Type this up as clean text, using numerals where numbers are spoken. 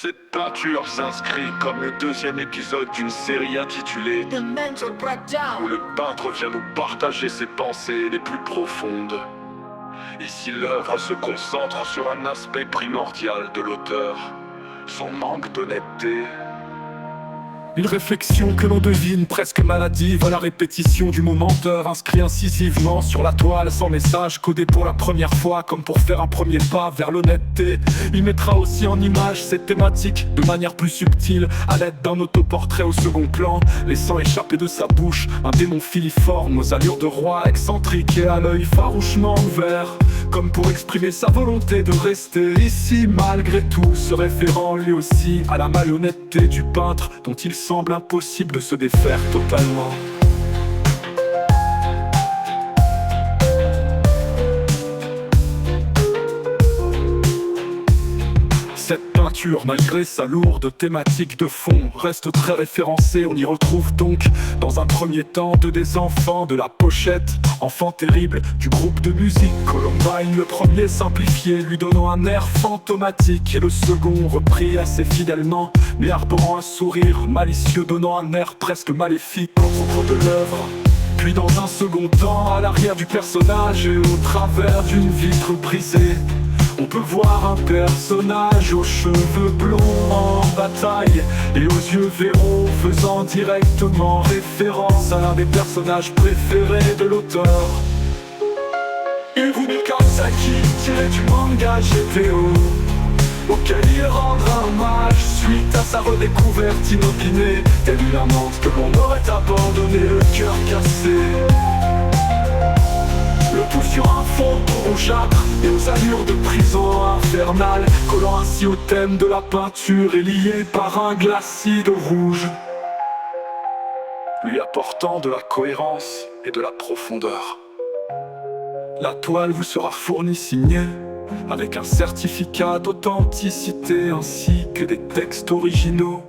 Cette peinture s'inscrit comme le deuxième épisode d'une série intitulée The Mental Breakdown, où le peintre vient nous partager ses pensées les plus profondes. Ici, l'œuvre se concentre sur un aspect primordial de l'auteur, son manque d'honnêteté. Une réflexion que l'on devine presque maladive à la répétition du mot menteur, inscrit incisivement sur la toile sans message, codé pour la première fois comme pour faire un premier pas vers l'honnêteté. Il mettra aussi en image cette thématique de manière plus subtile, à l'aide d'un autoportrait au second plan, laissant échapper de sa bouche un démon filiforme aux allures de roi excentrique et à l'œil farouchement ouvert, comme pour exprimer sa volonté de rester ici malgré tout, se référant lui aussi à la malhonnêteté du peintre dont il semble impossible de se défaire totalement. Cette peinture, malgré sa lourde thématique de fond, reste très référencée. On y retrouve donc, dans un premier temps, deux des enfants de la pochette, enfants terribles du groupe de musique Columbine. Le premier simplifié, lui donnant un air fantomatique, et le second repris assez fidèlement, mais arborant un sourire malicieux, donnant un air presque maléfique au propos de l'œuvre. Puis dans un second temps, à l'arrière du personnage et au travers d'une vitre brisée, on peut voir un personnage aux cheveux blonds en bataille et aux yeux verrons, faisant directement référence à l'un des personnages préférés de l'auteur, Hiromune Kawasaki, tiré du manga GTO, auquel il rendra hommage suite à sa redécouverte inopinée, telle une amante que l'on aurait abandonné le cœur cassé. Le tout sur un fond rougeâtre et aux allures de prison infernale, collant ainsi au thème de la peinture et lié par un glacis de rouge, lui apportant de la cohérence et de la profondeur. La toile vous sera fournie signée avec un certificat d'authenticité ainsi que des textes originaux